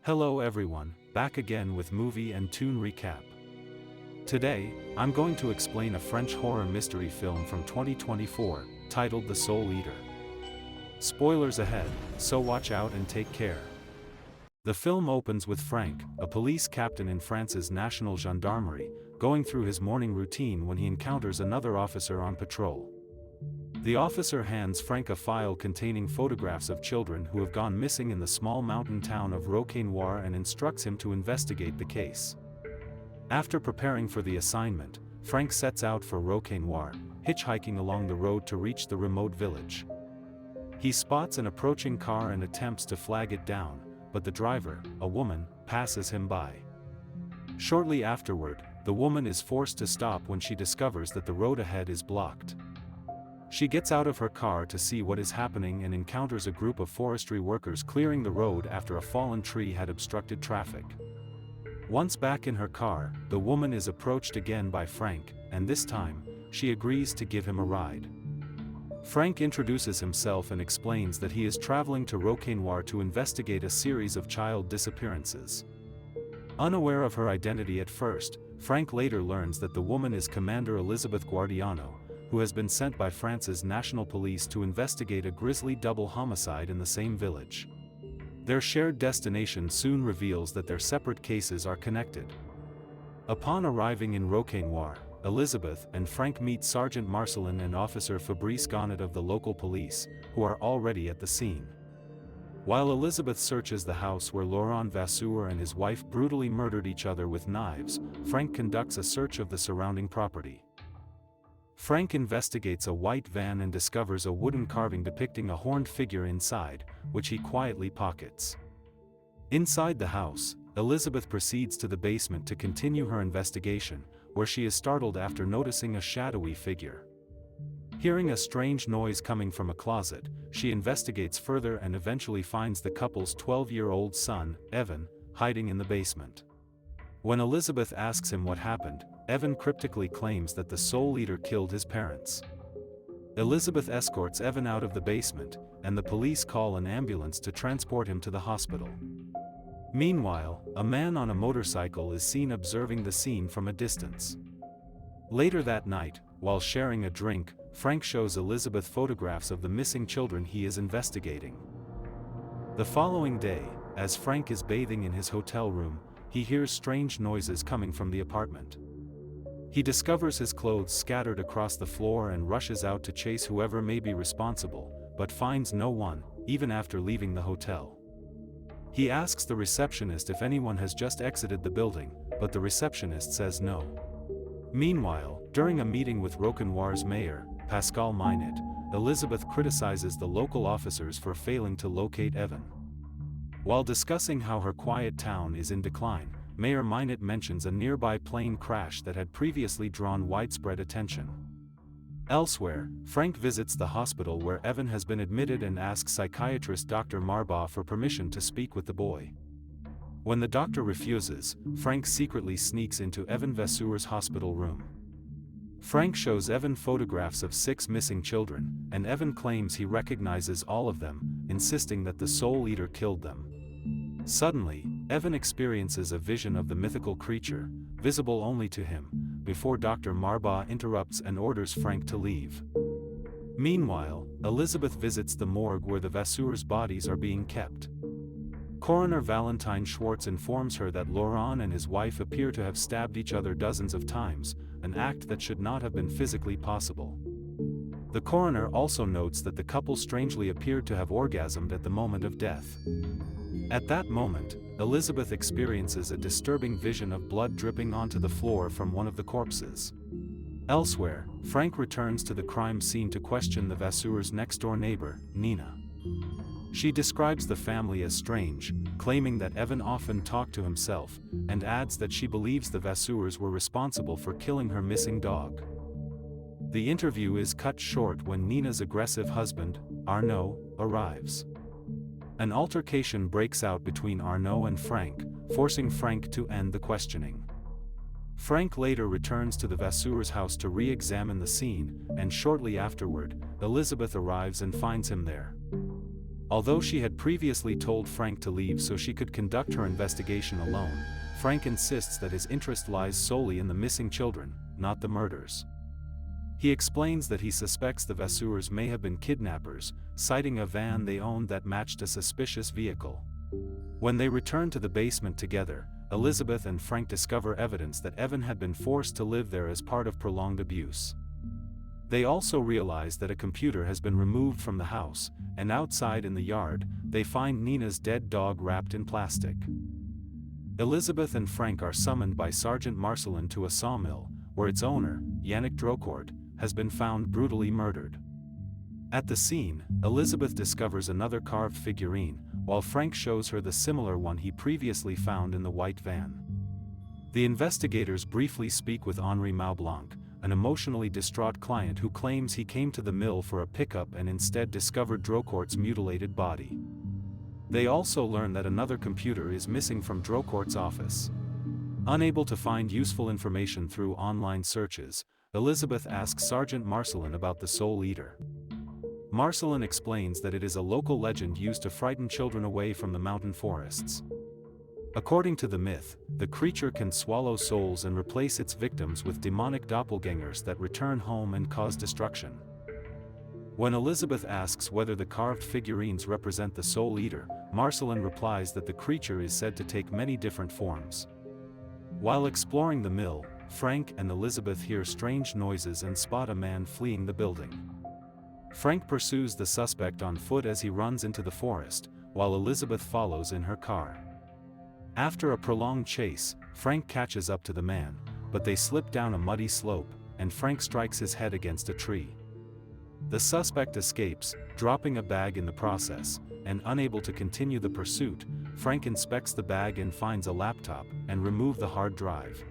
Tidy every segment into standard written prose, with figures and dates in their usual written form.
Hello everyone, back again with movie and tune recap. Today, I'm going to explain a French horror mystery film from 2024, titled The Soul Eater. Spoilers ahead, so watch out and take care. The film opens with Frank, a police captain in France's National Gendarmerie, going through his morning routine when he encounters another officer on patrol. The officer hands Frank a file containing photographs of children who have gone missing in the small mountain town of Roquenoir and instructs him to investigate the case. After preparing for the assignment, Frank sets out for Roquenoir, hitchhiking along the road to reach the remote village. He spots an approaching car and attempts to flag it down, but the driver, a woman, passes him by. Shortly afterward, the woman is forced to stop when she discovers that the road ahead is blocked. She gets out of her car to see what is happening and encounters a group of forestry workers clearing the road after a fallen tree had obstructed traffic. Once back in her car, the woman is approached again by Frank, and this time, she agrees to give him a ride. Frank introduces himself and explains that he is traveling to Roquenoir to investigate a series of child disappearances. Unaware of her identity at first, Frank later learns that the woman is Commander Elizabeth Guardiano, who has been sent by France's national police to investigate a grisly double homicide in the same village. Their shared destination soon reveals that their separate cases are connected. Upon arriving in Roquenoir, Elizabeth and Frank meet Sergeant Marcelin and Officer Fabrice Gonnet of the local police, who are already at the scene. While Elizabeth searches the house where Laurent Vasseur and his wife brutally murdered each other with knives, Frank conducts a search of the surrounding property. Frank investigates a white van and discovers a wooden carving depicting a horned figure inside, which he quietly pockets. Inside the house, Elizabeth proceeds to the basement to continue her investigation, where she is startled after noticing a shadowy figure. Hearing a strange noise coming from a closet, she investigates further and eventually finds the couple's 12-year-old son, Evan, hiding in the basement. When Elizabeth asks him what happened, Evan cryptically claims that the Soul Eater killed his parents. Elizabeth escorts Evan out of the basement, and the police call an ambulance to transport him to the hospital. Meanwhile, a man on a motorcycle is seen observing the scene from a distance. Later that night, while sharing a drink, Frank shows Elizabeth photographs of the missing children he is investigating. The following day, as Frank is bathing in his hotel room, he hears strange noises coming from the apartment. He discovers his clothes scattered across the floor and rushes out to chase whoever may be responsible, but finds no one, even after leaving the hotel. He asks the receptionist if anyone has just exited the building, but the receptionist says no. Meanwhile, during a meeting with Roquenoir's mayor, Pascal Minot, Elizabeth criticizes the local officers for failing to locate Evan. While discussing how her quiet town is in decline, Mayor Minot mentions a nearby plane crash that had previously drawn widespread attention. Elsewhere, Frank visits the hospital where Evan has been admitted and asks psychiatrist Dr. Marba for permission to speak with the boy. When the doctor refuses, Frank secretly sneaks into Evan Vasseur's hospital room. Frank shows Evan photographs of 6 missing children, and Evan claims he recognizes all of them, insisting that the Soul Eater killed them. Suddenly, Evan experiences a vision of the mythical creature, visible only to him, before Dr. Marba interrupts and orders Frank to leave. Meanwhile, Elizabeth visits the morgue where the Vasseurs' bodies are being kept. Coroner Valentine Schwartz informs her that Laurent and his wife appear to have stabbed each other dozens of times, an act that should not have been physically possible. The coroner also notes that the couple strangely appeared to have orgasmed at the moment of death. At that moment, Elizabeth experiences a disturbing vision of blood dripping onto the floor from one of the corpses. Elsewhere, Frank returns to the crime scene to question the Vasseurs' next-door neighbor, Nina. She describes the family as strange, claiming that Evan often talked to himself, and adds that she believes the Vasseurs were responsible for killing her missing dog. The interview is cut short when Nina's aggressive husband, Arnaud, arrives. An altercation breaks out between Arnaud and Frank, forcing Frank to end the questioning. Frank later returns to the Vasseurs' house to re-examine the scene, and shortly afterward, Elizabeth arrives and finds him there. Although she had previously told Frank to leave so she could conduct her investigation alone, Frank insists that his interest lies solely in the missing children, not the murders. He explains that he suspects the Vasseurs may have been kidnappers, citing a van they owned that matched a suspicious vehicle. When they return to the basement together, Elizabeth and Frank discover evidence that Evan had been forced to live there as part of prolonged abuse. They also realize that a computer has been removed from the house, and outside in the yard, they find Nina's dead dog wrapped in plastic. Elizabeth and Frank are summoned by Sergeant Marcelin to a sawmill, where its owner, Yannick Drocourt, has been found brutally murdered. At the scene, Elizabeth discovers another carved figurine, while Frank shows her the similar one he previously found in the white van. The investigators briefly speak with Henri Maublanc, an emotionally distraught client who claims he came to the mill for a pickup and instead discovered Drocourt's mutilated body. They also learn that another computer is missing from Drocourt's office. Unable to find useful information through online searches, Elizabeth asks Sergeant Marcelin about the Soul Eater. Marcelin explains that it is a local legend used to frighten children away from the mountain forests. According to the myth, the creature can swallow souls and replace its victims with demonic doppelgangers that return home and cause destruction. When Elizabeth asks whether the carved figurines represent the Soul Eater, Marcelin replies that the creature is said to take many different forms. While exploring the mill, Frank and Elizabeth hear strange noises and spot a man fleeing the building. Frank pursues the suspect on foot as he runs into the forest, while Elizabeth follows in her car. After a prolonged chase, Frank catches up to the man, but they slip down a muddy slope, and Frank strikes his head against a tree. The suspect escapes, dropping a bag in the process, and unable to continue the pursuit, Frank inspects the bag and finds a laptop, and removes the hard drive.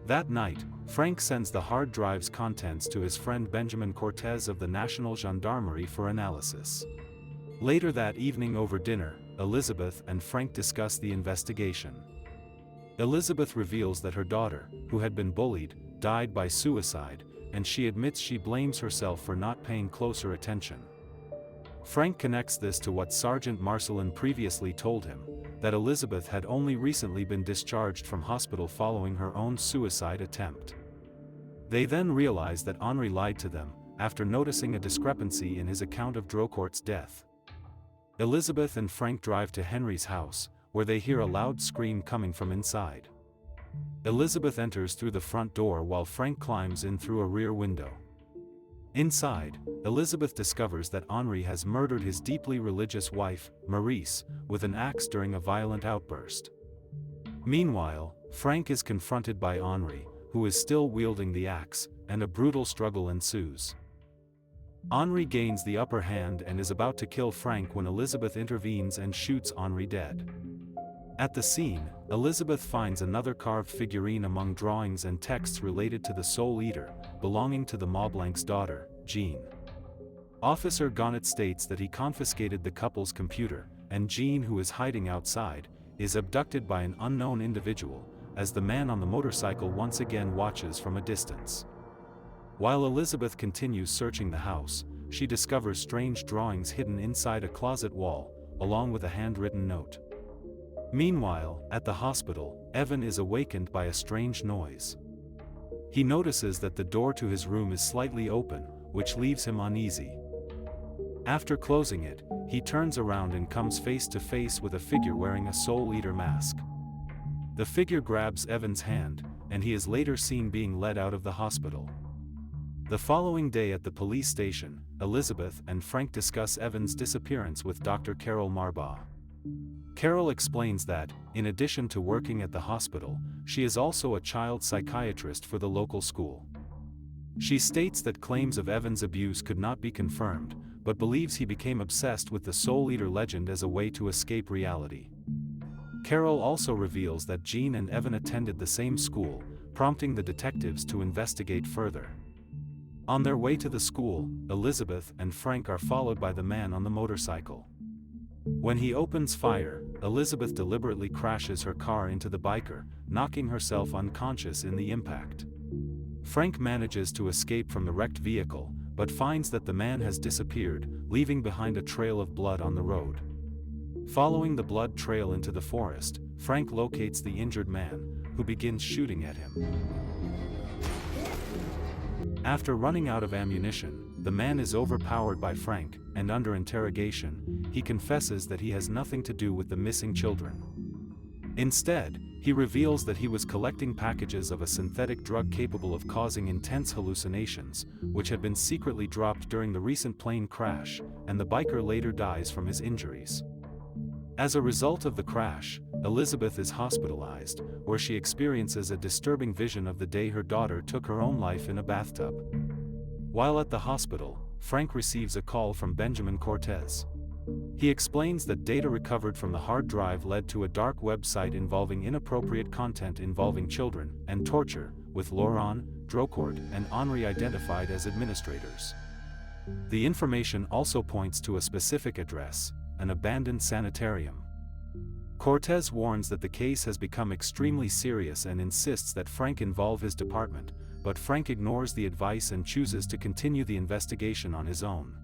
That night, Frank sends the hard drive's contents to his friend Benjamin Cortez of the National Gendarmerie for analysis. Later that evening over dinner, Elizabeth and Frank discuss the investigation. Elizabeth reveals that her daughter, who had been bullied, died by suicide, and she admits she blames herself for not paying closer attention. Frank connects this to what Sergeant Marcelin previously told him, that Elizabeth had only recently been discharged from hospital following her own suicide attempt. They then realize that Henri lied to them, after noticing a discrepancy in his account of Drocourt's death. Elizabeth and Frank drive to Henry's house, where they hear a loud scream coming from inside. Elizabeth enters through the front door while Frank climbs in through a rear window. Inside, Elizabeth discovers that Henri has murdered his deeply religious wife, Maurice, with an axe during a violent outburst. Meanwhile, Frank is confronted by Henri, who is still wielding the axe, and a brutal struggle ensues. Henri gains the upper hand and is about to kill Frank when Elizabeth intervenes and shoots Henri dead. At the scene, Elizabeth finds another carved figurine among drawings and texts related to the Soul Eater, belonging to the Maublanc's daughter, Jean. Officer Gonnet states that he confiscated the couple's computer, and Jean, who is hiding outside, is abducted by an unknown individual, as the man on the motorcycle once again watches from a distance. While Elizabeth continues searching the house, she discovers strange drawings hidden inside a closet wall, along with a handwritten note. Meanwhile, at the hospital, Evan is awakened by a strange noise. He notices that the door to his room is slightly open, which leaves him uneasy. After closing it, he turns around and comes face to face with a figure wearing a Soul Eater mask. The figure grabs Evan's hand, and he is later seen being led out of the hospital. The following day at the police station, Elizabeth and Frank discuss Evan's disappearance with Dr. Carol Marbaugh. Carol explains that, in addition to working at the hospital, she is also a child psychiatrist for the local school. She states that claims of Evan's abuse could not be confirmed, but believes he became obsessed with the Soul Eater legend as a way to escape reality. Carol also reveals that Jean and Evan attended the same school, prompting the detectives to investigate further. On their way to the school, Elizabeth and Frank are followed by the man on the motorcycle. When he opens fire, Elizabeth deliberately crashes her car into the biker, knocking herself unconscious in the impact. Frank manages to escape from the wrecked vehicle, but finds that the man has disappeared, leaving behind a trail of blood on the road. Following the blood trail into the forest, Frank locates the injured man, who begins shooting at him. After running out of ammunition, the man is overpowered by Frank, and under interrogation, he confesses that he has nothing to do with the missing children. Instead, he reveals that he was collecting packages of a synthetic drug capable of causing intense hallucinations, which had been secretly dropped during the recent plane crash, and the biker later dies from his injuries. As a result of the crash, Elizabeth is hospitalized, where she experiences a disturbing vision of the day her daughter took her own life in a bathtub. While at the hospital, Frank receives a call from Benjamin Cortez. He explains that data recovered from the hard drive led to a dark website involving inappropriate content involving children and torture, with Laurent, Drocourt, and Henri identified as administrators. The information also points to a specific address, an abandoned sanitarium. Cortez warns that the case has become extremely serious and insists that Frank involve his department, but Frank ignores the advice and chooses to continue the investigation on his own.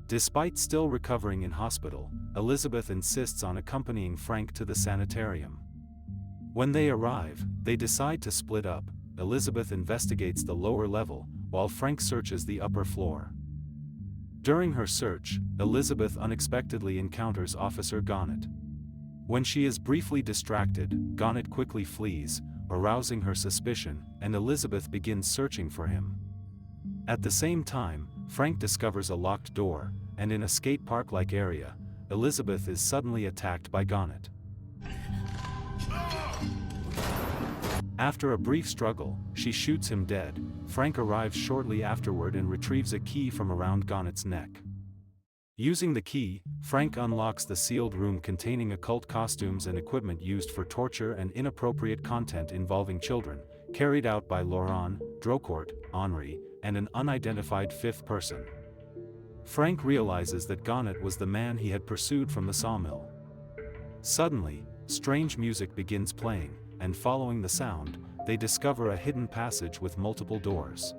Despite still recovering in hospital, Elizabeth insists on accompanying Frank to the sanitarium. When they arrive, they decide to split up. Elizabeth investigates the lower level, while Frank searches the upper floor. During her search, Elizabeth unexpectedly encounters Officer Gonnet. When she is briefly distracted, Gonnet quickly flees, arousing her suspicion, and Elizabeth begins searching for him. At the same time, Frank discovers a locked door, and in a skate park-like area, Elizabeth is suddenly attacked by Gonnet. After a brief struggle, she shoots him dead. Frank arrives shortly afterward and retrieves a key from around Gonnet's neck. Using the key, Frank unlocks the sealed room containing occult costumes and equipment used for torture and inappropriate content involving children, carried out by Laurent, Drocourt, Henri, and an unidentified fifth person. Frank realizes that Gonnet was the man he had pursued from the sawmill. Suddenly, strange music begins playing, and following the sound, they discover a hidden passage with multiple doors.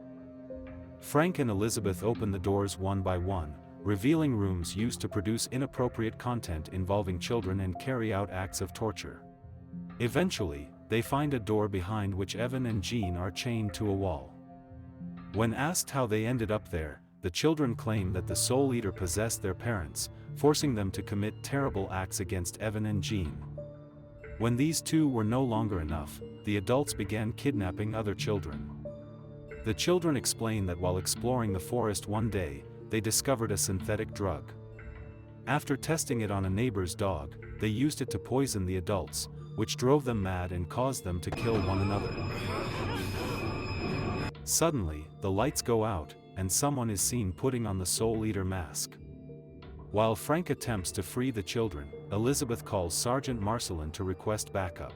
Frank and Elizabeth open the doors one by one, revealing rooms used to produce inappropriate content involving children and carry out acts of torture. Eventually, they find a door behind which Evan and Jean are chained to a wall. When asked how they ended up there, the children claim that the Soul Eater possessed their parents, forcing them to commit terrible acts against Evan and Jean. When these two were no longer enough, the adults began kidnapping other children. The children explain that while exploring the forest one day, they discovered a synthetic drug. After testing it on a neighbor's dog, they used it to poison the adults, which drove them mad and caused them to kill one another. Suddenly, the lights go out, and someone is seen putting on the Soul Eater mask. While Frank attempts to free the children, Elizabeth calls Sergeant Marcelin to request backup.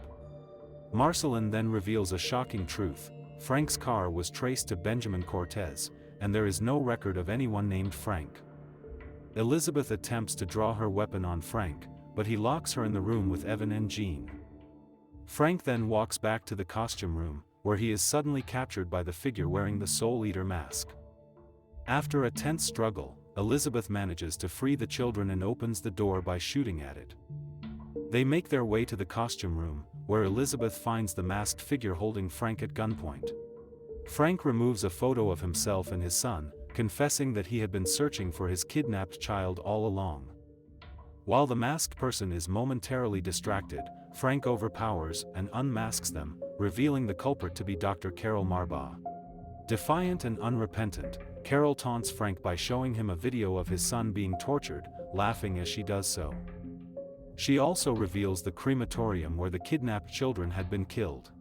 Marcelin then reveals a shocking truth: Frank's car was traced to Benjamin Cortez, and there is no record of anyone named Frank. Elizabeth attempts to draw her weapon on Frank, but he locks her in the room with Evan and Jean. Frank then walks back to the costume room, where he is suddenly captured by the figure wearing the Soul Eater mask. After a tense struggle, Elizabeth manages to free the children and opens the door by shooting at it. They make their way to the costume room, where Elizabeth finds the masked figure holding Frank at gunpoint. Frank removes a photo of himself and his son, confessing that he had been searching for his kidnapped child all along. While the masked person is momentarily distracted, Frank overpowers and unmasks them, revealing the culprit to be Dr. Carol Marbaugh. Defiant and unrepentant, Carol taunts Frank by showing him a video of his son being tortured, laughing as she does so. She also reveals the crematorium where the kidnapped children had been killed.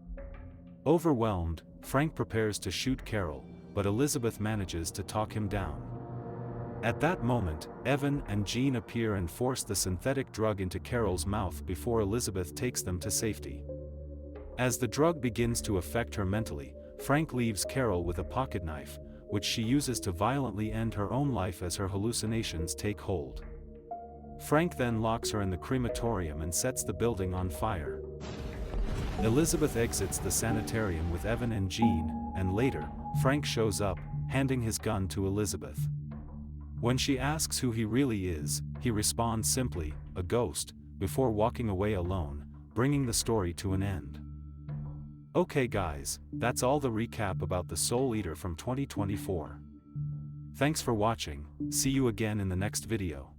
Overwhelmed, Frank prepares to shoot Carol, but Elizabeth manages to talk him down. At that moment, Evan and Jean appear and force the synthetic drug into Carol's mouth before Elizabeth takes them to safety. As the drug begins to affect her mentally, Frank leaves Carol with a pocket knife, which she uses to violently end her own life as her hallucinations take hold. Frank then locks her in the crematorium and sets the building on fire. Elizabeth exits the sanitarium with Evan and Jean, and later, Frank shows up, handing his gun to Elizabeth. When she asks who he really is, he responds simply, "A ghost," before walking away alone, bringing the story to an end. Okay guys, that's all the recap about The Soul Eater from 2024. Thanks for watching, see you again in the next video.